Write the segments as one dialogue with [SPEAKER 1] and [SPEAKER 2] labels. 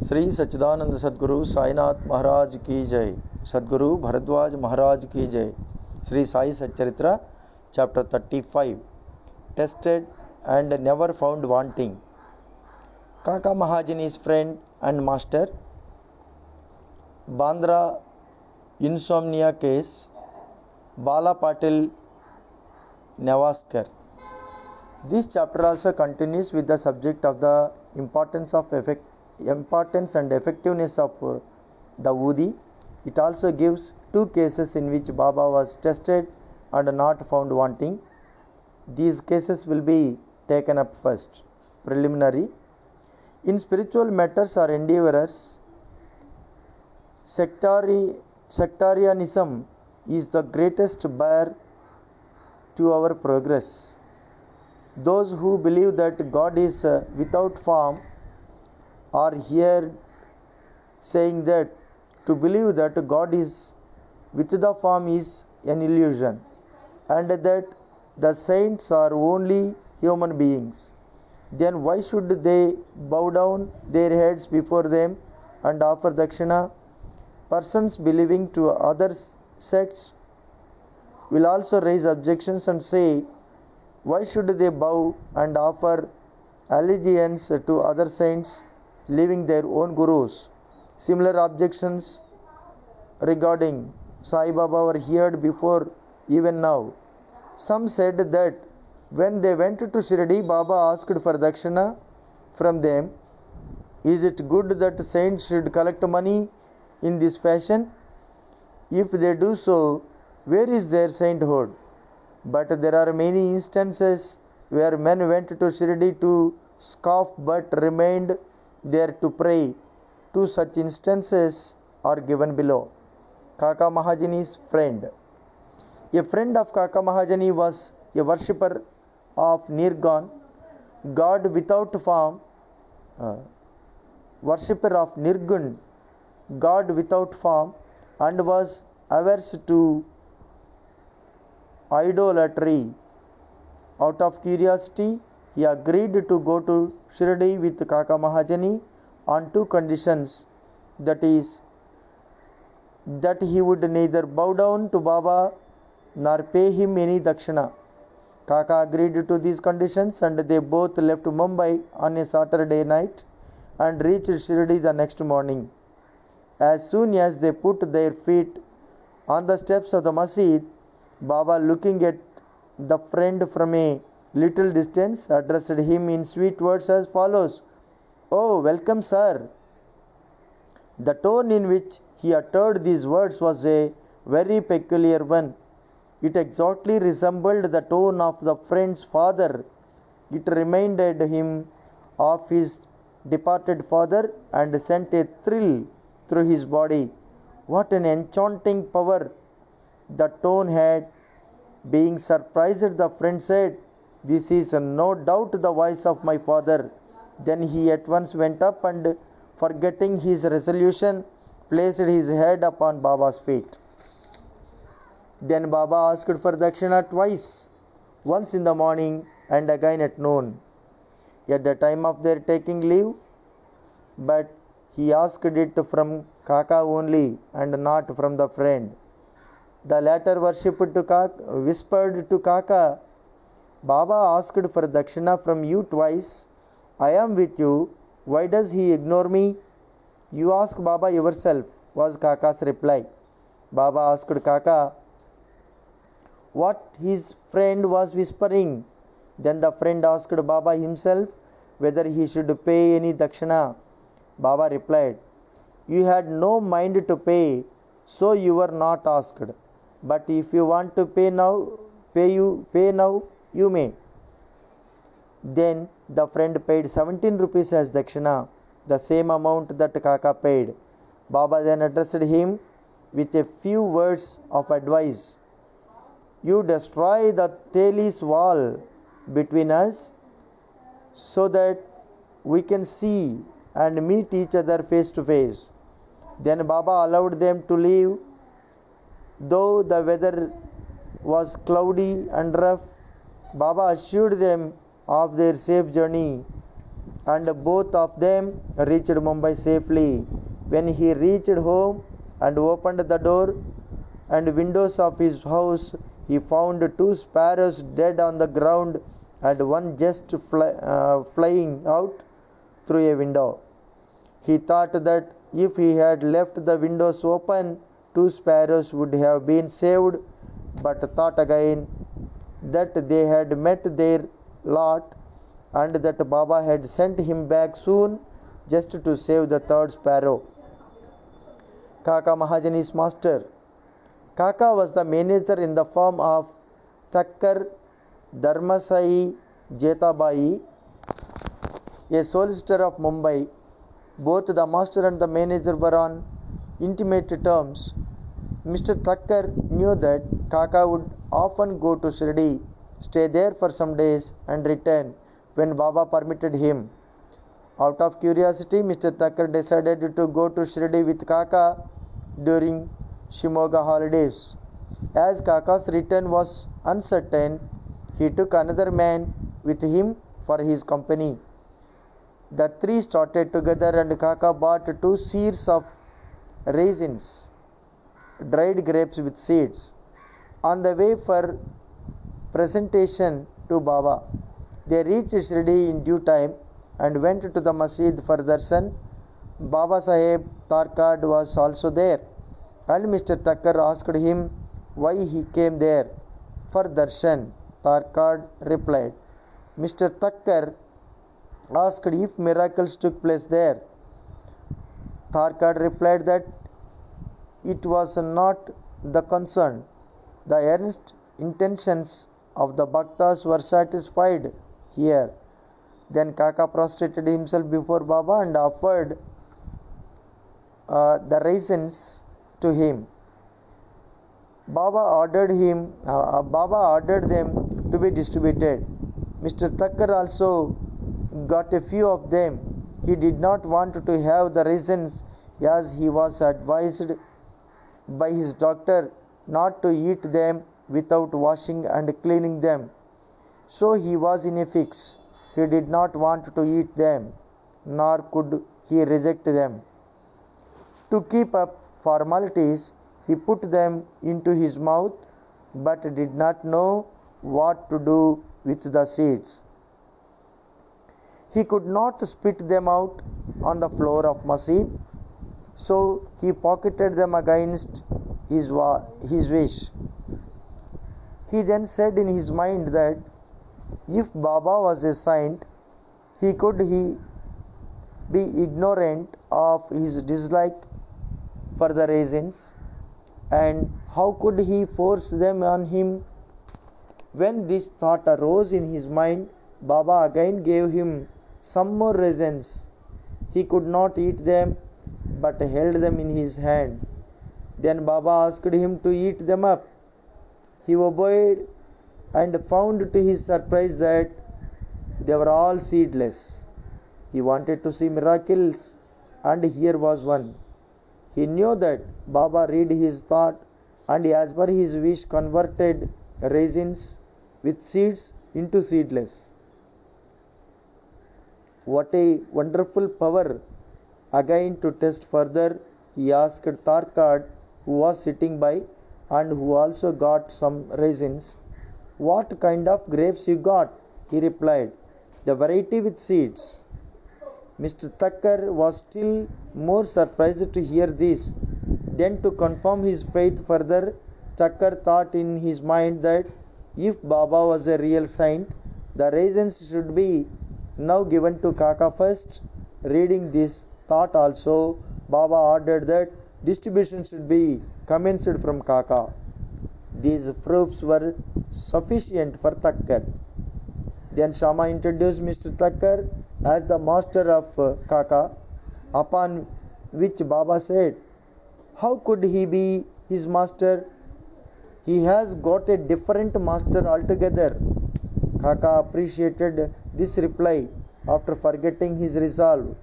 [SPEAKER 1] श्री सच्चिदानंद सद्गुरु साईनाथ महाराज की जय। सद्गुरु भरद्वाज महाराज की जय। श्री साई सच्चरित्र chapter 35 tested and never found wanting. Kaka Mahajani's friend and master. Bandra insomnia case. Bala Patil Nevaskar. This chapter also continues with the subject of the importance and effectiveness of the Udi. It also gives two cases in which Baba was tested and not found wanting. These cases will be taken up first. Preliminary. In spiritual matters or endeavors, sectarianism is the greatest bar to our progress. Those who believe that God is without form are here saying that to believe that God is with the form is an illusion, and that the saints are only human beings. Then why should they bow down their heads before them and offer dakshina? Persons belonging to other sects will also raise objections and say, why should they bow and offer allegiance to other saints, leaving their own gurus? Similar objections regarding Sai Baba were heard before even now. Some said that when they went to Shirdi, Baba asked for dakshina from them. Is it good that saints should collect money in this fashion? If they do so, where is their sainthood? But there are many instances where men went to Shirdi to scoff but remained there to pray. Two such instances are given below. Kaka Mahajani's friend. A friend of Kaka Mahajani was a worshipper of Nirgun, God without form, worshipper of Nirgun, God without form, and was averse to idolatry. Out of curiosity, he agreed to go to Shirdi with Kaka Mahajani on two conditions, that is, that he would neither bow down to Baba nor pay him any dakshina. Kaka agreed to these conditions, and they both left Mumbai on a Saturday night and reached Shirdi the next morning. As soon as they put their feet on the steps of the masjid, Baba, looking at the friend from a little distance, addressed him in sweet words as follows: "Oh, welcome, sir." The tone in which he uttered these words was a very peculiar one. It exactly resembled the tone of the friend's father. It reminded him of his departed father and sent a thrill through his body. What an enchanting power the tone had! Being surprised, the friend said, "This is no doubt the voice of my father." Then he at once went up and, forgetting his resolution, placed his head upon Baba's feet. Then Baba asked for dakshina twice, once in the morning and again at noon, at the time of their taking leave, but he asked it from Kaka only and not from the friend. The latter whispered to Kaka, "Baba asked for dakshina from you twice. I am with you. Why does he ignore me?" "You ask Baba yourself," was Kaka's reply. Baba asked Kaka what his friend was whispering. Then the friend asked Baba himself whether he should pay any dakshina. Baba replied, "You had no mind to pay, so you were not asked. But if you want to pay now, you may." Then the friend paid 17 rupees as dakshina, the same amount that Kaka paid. Baba then addressed him with a few words of advice. "You destroy the Teli's wall between us so that we can see and meet each other face to face." Then Baba allowed them to leave. Though the weather was cloudy and rough, Baba assured them of their safe journey and both of them reached Mumbai safely. When he reached home and opened the door and windows of his house, he found two sparrows dead on the ground and one just flying out through a window. He thought that if he had left the windows open, two sparrows would have been saved, but thought again that they had met their lot and that Baba had sent him back soon just to save the third sparrow. Kaka Mahajani's master. Kaka was the manager in the form of Thakkar Dharmasai Jetabai, a solicitor of Mumbai. Both the master and the manager were on intimate terms. Mr. Thakkar knew that Kaka would often go to Shirdi, stay there for some days and return when Baba permitted him. Out of curiosity, Mr. Thakkar decided to go to Shirdi with Kaka during Shimoga holidays. As Kaka's return was uncertain, he took another man with him for his company. The three started together and Kaka bought 2 seers of raisins, dried grapes with seeds, on the way for presentation to Baba. They reached Shirdi in due time and went to the masjid for darshan. Baba Saheb Tarkad was also there, and Mr. Thakkar asked him why he came there for darshan. Tarkad replied. Mr. Thakkar asked if miracles took place there. Tarkad replied that it was not the concern. The earnest intentions of the bhaktas were satisfied here. Then Kaka prostrated himself before Baba and offered the raisins to him. Baba ordered them to be distributed. Mr. Thakkar also got a few of them. He did not want to have the raisins as he was advised by his doctor not to eat them without washing and cleaning them. So he was in a fix. He did not want to eat them, nor could he reject them. To keep up formalities, he put them into his mouth but did not know what to do with the seeds. He could not spit them out on the floor of masjid, so he pocketed them against his wish. He then said in his mind that if Baba was a saint, could he be ignorant of his dislike for the raisins, and how could he force them on him? When this thought arose in his mind, Baba again gave him some more raisins. He could not eat them but held them in his hand. Then Baba asked him to eat them up. He obeyed and found to his surprise that they were all seedless. He wanted to see miracles, and here was one. He knew that Baba read his thought and as per his wish converted raisins with seeds into seedless. What a wonderful power! Again to test further, he asked Tarkad, who was sitting by and who also got some raisins, what kind of grapes you got? He replied, the variety with seeds. Mr. Thakkar was still more surprised to hear this. Then to confirm his faith further, Thakkar thought in his mind that if Baba was a real saint, the raisins should be now given to Kaka first. Reading this thought also, Baba ordered that distribution should be commenced from Kaka. These proofs were sufficient for Thakkar. Then Shama introduced Mr. Thakkar as the master of Kaka, upon which Baba said, how could he be his master? He has got a different master altogether. Kaka appreciated this reply. After forgetting his resolve,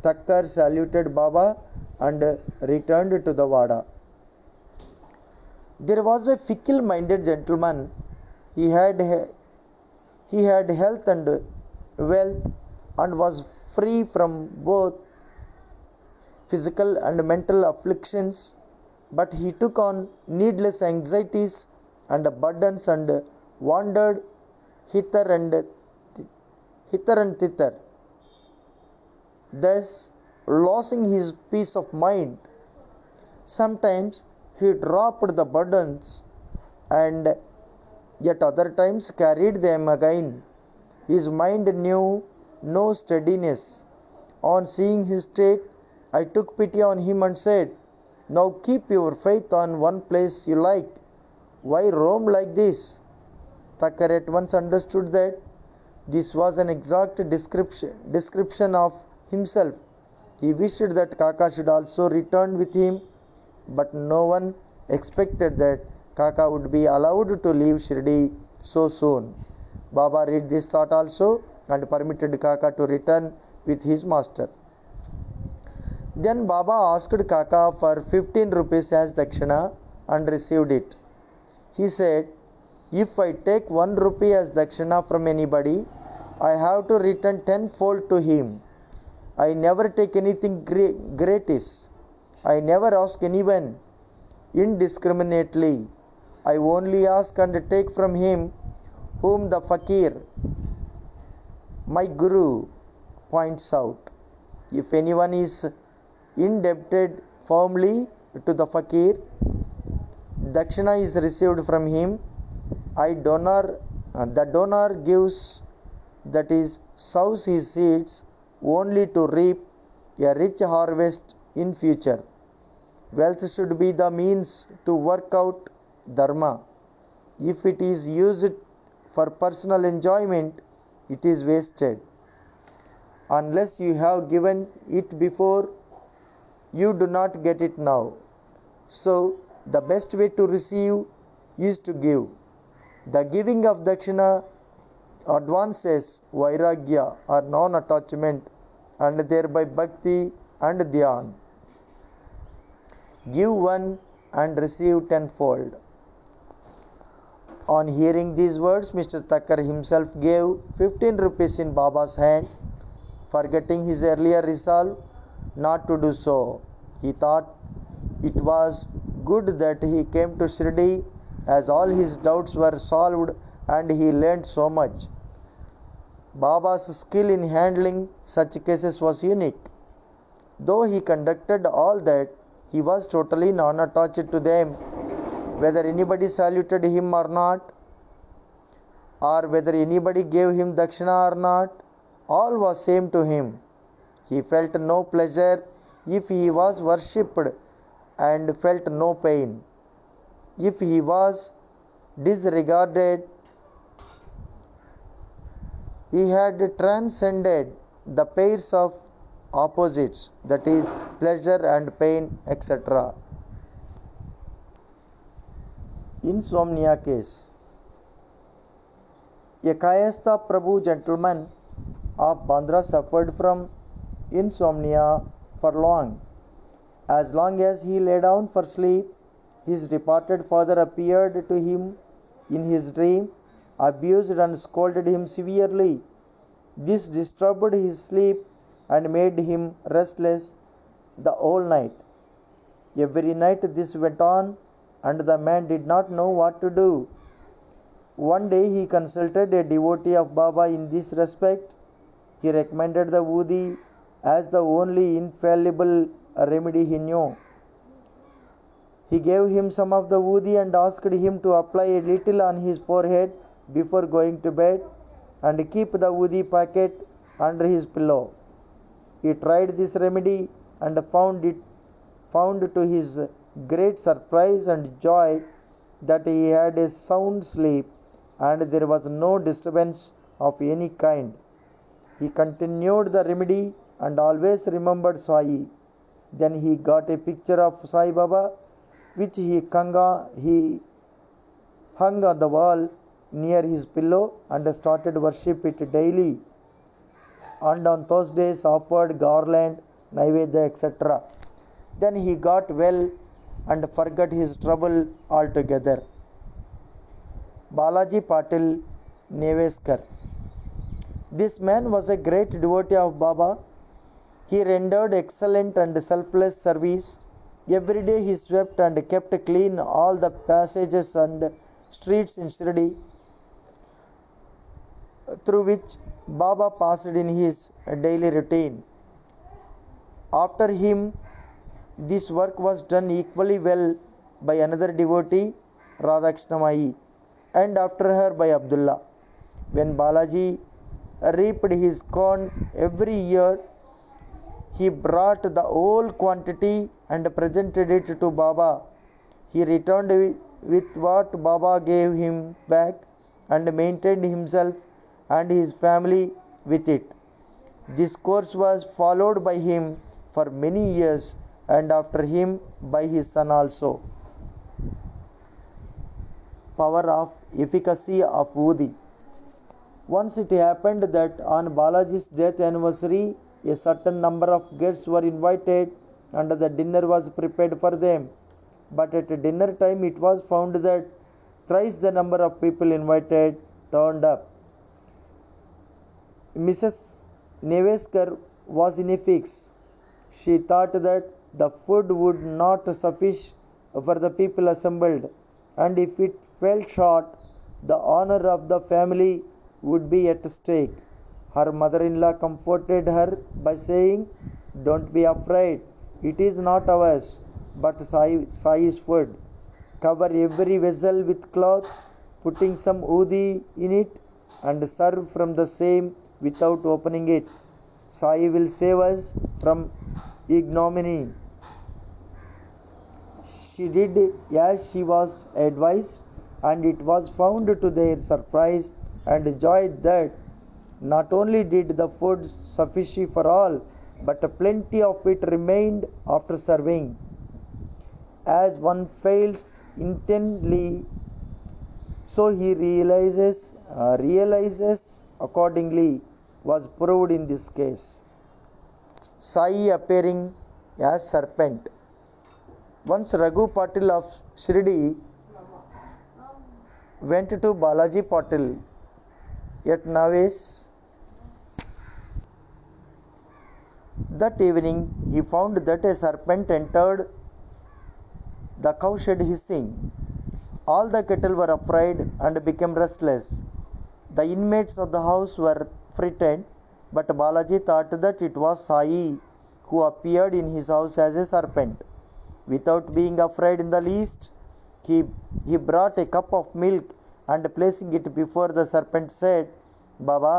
[SPEAKER 1] Thakkar saluted Baba and returned to the Vada. There was a fickle-minded gentleman. He had health and wealth and was free from both physical and mental afflictions, but he took on needless anxieties and burdens and wandered hither and thither, thus losing his peace of mind. Sometimes he dropped the burdens and yet other times carried them again. His mind knew no steadiness. On seeing his state, I took pity on him and said, "Now keep your faith on one place you like. Why roam like this?" Thakkar at once understood that this was an exact description of himself. He wished that Kaka should also return with him, but no one expected that Kaka would be allowed to leave Shirdi so soon. Baba read this thought also and permitted Kaka to return with his master. Then Baba asked Kaka for 15 rupees as dakshina and received it. He said, "If I take 1 rupee as dakshina from anybody, I have to return tenfold to him. I never take anything gratis. I never ask anyone indiscriminately. I only ask and take from him whom the fakir, my guru, points out. If anyone is indebted firmly to the fakir, dakshina is received from him. The donor gives, that is, sows his seeds only to reap a rich harvest in future. Wealth should be the means to work out dharma. If it is used for personal enjoyment, it is wasted. Unless you have given it before, you do not get it now. So, the best way to receive is to give. The giving of dakshina advances vairagya or non-attachment and thereby bhakti and dhyan. Give one and receive tenfold. On hearing these words, Mr. Thakkar himself gave 15 rupees in Baba's hand, forgetting his earlier resolve not to do so. He thought it was good that he came to Shirdi, as all his doubts were solved and he learned so much. Baba's skill in handling such cases was unique. Though he conducted all that, he was totally non-attached to them, whether anybody saluted him or not, or whether anybody gave him dakshina or not, all was same to him. He felt no pleasure if he was worshipped and felt no pain if he was disregarded. He had transcended the pairs of opposites, that is, pleasure and pain, etc. Insomnia case. A Kayastha Prabhu gentleman of Bandra suffered from insomnia for long. As long as he lay down for sleep, his departed father appeared to him in his dream, abused and scolded him severely. This disturbed his sleep and made him restless the whole night. Every night this went on, and the man did not know what to do. One day he consulted a devotee of Baba in this respect. He recommended the woody as the only infallible remedy he knew. He gave him some of the woody and asked him to apply a little on his forehead before going to bed and keep the woody packet under his pillow. He tried this remedy and found to his great surprise and joy that he had a sound sleep and there was no disturbance of any kind. He continued the remedy and always remembered Sai. Then he got a picture of Sai Baba which he hung on the wall near his pillow and started worship it daily, and on Thursdays offered garland, naivedya, etc. Then he got well and forgot his trouble altogether. Balaji Patil, Neveskar. This man was a great devotee of Baba. He rendered excellent and selfless service. Every day he swept and kept clean all the passages and streets in Shirdi through which Baba passed in his daily routine. After him, this work was done equally well by another devotee, Radhakshnamai, and after her by Abdullah. When Balaji reaped his corn every year, he brought the whole quantity and presented it to Baba. He returned with what Baba gave him back and maintained himself and his family with it. This course was followed by him for many years and after him by his son also. Power of efficacy of Udi. Once it happened that on Balaji's death anniversary, a certain number of guests were invited and the dinner was prepared for them. But at dinner time it was found that thrice the number of people invited turned up. Mrs. Neveskar was in a fix. She thought that the food would not suffice for the people assembled, and if it fell short, the honor of the family would be at stake. Her mother-in-law comforted her by saying, "Don't be afraid, it is not ours, but Sai's food. Cover every vessel with cloth, putting some udi in it, and serve from the same without opening it. Sai will save us from ignominy." She did as she was advised, and it was found to their surprise and joy that not only did the food suffice for all, but plenty of it remained after serving. As one fails intently, so he realizes accordingly was proved in this case. Sai appearing as serpent. Once Raghu Patil of Shirdi went to Balaji Patil at Naves. That evening he found that a serpent entered the cowshed hissing. All the cattle were afraid and became restless. The inmates of the house were frightened, but Balaji thought that it was Sai who appeared in his house as a serpent. Without being afraid in the least, he brought a cup of milk and placing it before the serpent said, "Baba,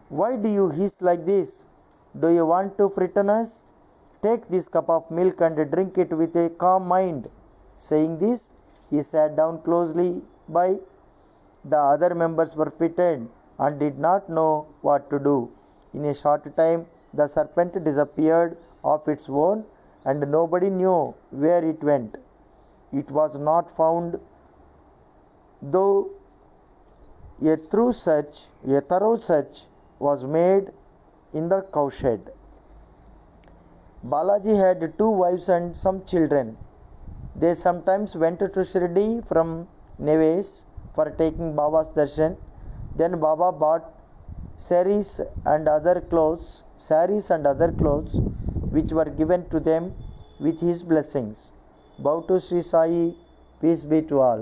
[SPEAKER 1] why do you hiss like this? Do you want to frighten us? Take this cup of milk and drink it with a calm mind." Saying this, he sat down closely by. The other members were frightened and did not know what to do. In a short time, the serpent disappeared of its own, and nobody knew where it went. It was not found, though a thorough search was made in the cowshed. Balaji had 2 wives and some children. They sometimes went to Shirdi from Neves for taking Baba's darshan. Then Baba bought saris and other clothes which were given to them with his blessings. Bow to Sri Sai, peace be to all.